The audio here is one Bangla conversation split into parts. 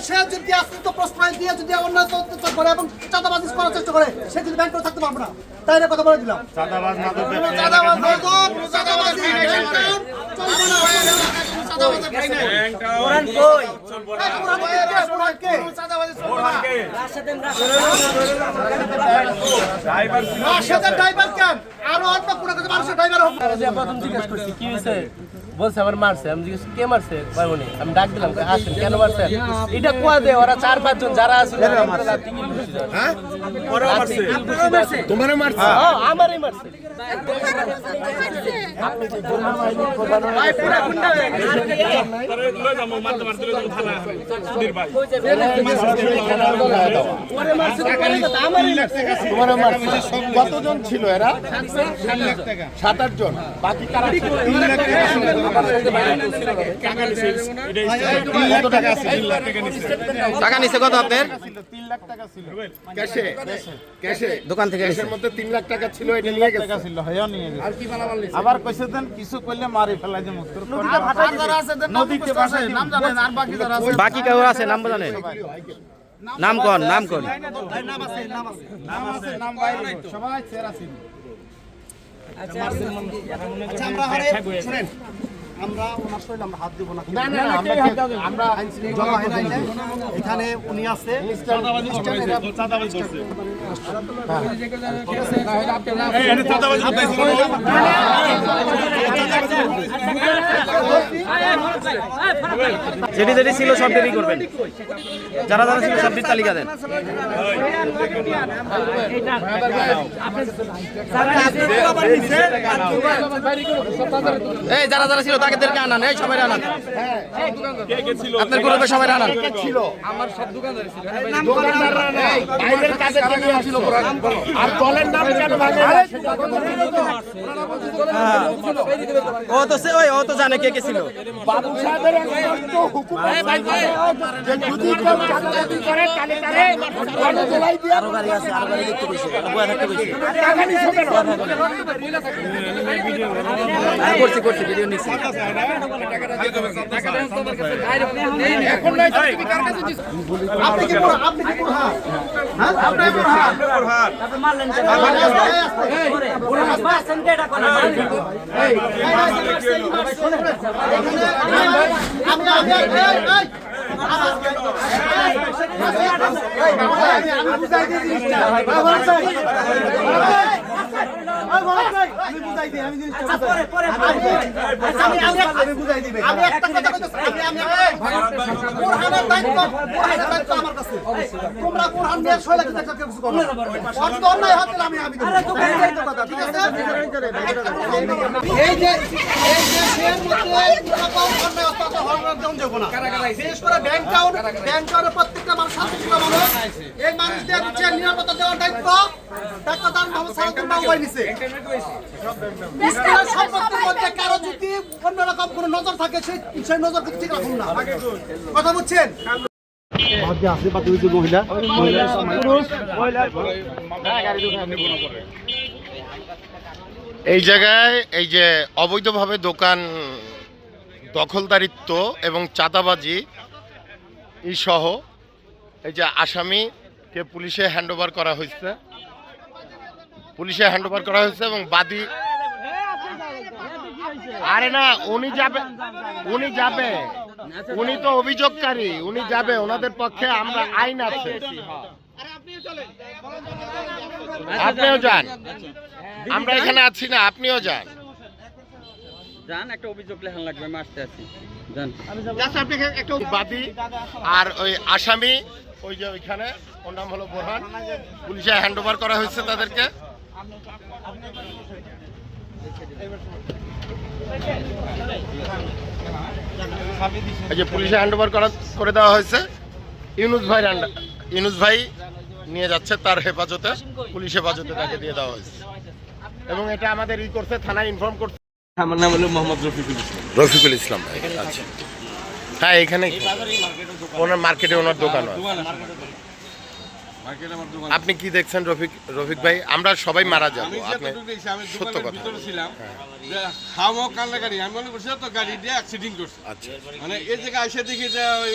সে যদি আশ্রিত প্রশ্রয় দিয়ে যদি অন্যায় অত্যাচার করে এবং চাঁদাবাজি করার চেষ্টা করে সে যদি ব্যাংক করে থাকতে পারবে না, তাই না কথা বলে দিলাম। চাঁদাবাজ চাঁদাবাজি চলবে না। আরো অল্প পুরো মানুষের ড্রাইভার হোক। প্রথম জিজ্ঞেস করছি কি হয়েছে, বলছে আমার মারছে। আমি জিজ্ঞেস কে মারছে, ভাইবোনে আমি ডাক দিলাম আসেন কেন মারছে এটা কোয়া দে। ওরা 4-5 জন যারা আছে তোমারও মারছে? আমারই মারছে। কতজন ছিল এরা? 7-8 জন। বাকি কারা? টাকা নিছে কত আপনার? 3 লাখ টাকা ছিল ক্যাশে দোকান থেকে। এর মধ্যে 3 লাখ টাকা ছিল, এটা নিয়ে গেছে। ছিল হয়ও নিয়ে গেছে। আর কি মালামাল নিছে? আবার কইছে দেন কিছু কইলে মারি ফেলাই যে মুক্ত নদীতে ফাটাই যারা আছে দেন নদীতে ফাটাই নাম জানেন। আর বাকি যারা আছে, বাকি কেউ আছে নাম জানেন? নাম কোন নাম কোন? নাম বাইরে সবাই চেরা ছিল। আচ্ছা আমরা শুনেন, আমরা ওনার শরীরে আমরা হাত দিব না। আমরা জমা হয় নাই এখানে উনি আছে যেটি যেটি ছিল সব দেরি করবেন, যারা যারা ছিল সব তালিকা দেন। এই যারা যারা ছিল তাদেরকে আনান, এই সবাই আনান, আপনার গ্রুপে সবাই আনান। আমার সব দোকানদার ছিল, দোকানদাররা নাই, বাইরের কাজে থেকে ছিল। আর দলের নাম কেন ভাঙে? ও তো জানে কে কে ছিল। বাবু সাহেবের একমাত্র হুকুম যে যদি কেউ চাঁদাবাজি করে তাহলে তারে গণে জেলাই দিয়ে আরো গাড়ি আছে, আরো গাড়ি দেখতে পেয়েছি, বয়া থাকতে পেয়েছি। টাকা নিছে কেন? করছি ভিডিও নিচ্ছি। এখন নাই তো তুমি কার কাছে দিছো? আপনি কি পুরো হ্যাঁ আপনি আপনি মারলেন কেন? মারছেন কেডা কোন? আমি বুঝাই দিই জিনিসটা। আমি বুঝাই দিবে। আমি একটা কথা কইতেছি, আমি কোরআনের দায়িত্ব আমার কাছে। তোমরা কোরআন নিয়ে শৈলা কিছু করো। অর্থ অন্যায় হতে আমি দেব। কথা ঠিক আছে? এই যে দেশের মধ্যে কোন অন্যায় অত্যাচার হওয়ার জন্য দেব না। বিশেষ করে ব্যাংকাউন্টের প্রত্যেকটা মানুষ শান্তিপ্রিয় মানুষ। এই মানুষদের হচ্ছে নিরাপত্তা দেওয়ার দায়িত্ব ডাক্তার মোহাম্মদ সালাউদ্দিন বাবু নিছে। সম্পত্তির মধ্যে কারো যদি অন্যরকম কোনো নজর থাকে সেই নজর কিন্তু ঠিক রাখুন না। কথা বুঝছেন? এই জায়গায় এই যে অবৈধভাবে দোকান দখলদারিত্ব এবং চাঁদাবাজি সহ এই যে আসামিকে পুলিশে হ্যান্ডওভার করা হয়েছে, এবং বাদী আরে না উনি তো অভিযোগকারী, উনি যাবে, ওনাদের পক্ষে আমরা আইন আছে। আপনিও যান, আমরা এখানে আছি না, আপনিও যান। একটা অভিযোগ লেখান লাগবে, আমি আসতে আছি। বাদী আর ওই আসামি ওই যে ওইখানে, ওর নাম হলো বোরহান, পুলিশে হ্যান্ডওভার করা হয়েছে তাদেরকে। এই যে পুলিশে হ্যান্ডওভার করে দেওয়া হয়েছে। ইউনুস ভাই নিয়ে যাচ্ছে তার হেফাজতে, পুলিশ হেফাজতে তাকে দিয়ে দেওয়া হয়েছে। এবং এটা আমাদের করছে, থানায় ইনফর্ম করছে। আমার নাম হলো মোহাম্মদ রফিকুল ইসলাম ভাই। আচ্ছা হ্যাঁ, এখানে ওনার মার্কেটে ওনার দোকান হয়। আপনি কি দেখছেন রফিক ভাই? আমরা সবাই মারা যাবো, আপনি সত্য কথা। আমি মনে করছি তো গাড়ি দিয়ে অ্যাক্সিডেন্ট করছে। আচ্ছা, মানে এই জায়গায় এসে দেখি যে ওই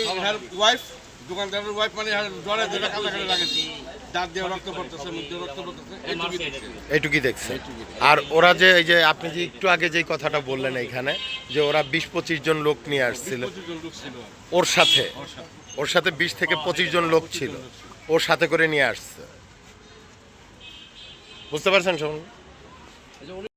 ওয়াইফ দোকানদারের ওয়াইফ মানে জ্বরে যেটা কান্নাকাটি লাগেছে, দাঁত দিয়ে রক্ত পড়তেছে, মুখ দিয়ে রক্ত পড়তেছে, এইটুকুই দেখছে। এইটুকুই দেখছে। আর ওরা যে এই যে আপনি যে একটু আগে যেই কথাটা বললেন এইখানে যে ওরা 20-25 জন লোক নিয়ে আসছিল 25 জন লোক ছিল ওর সাথে, ওর সাথে। ওর সাথে 20 থেকে 25 জন লোক ছিল, ওর সাথে করে নিয়ে আসছে। বুঝতে পারছেন সব?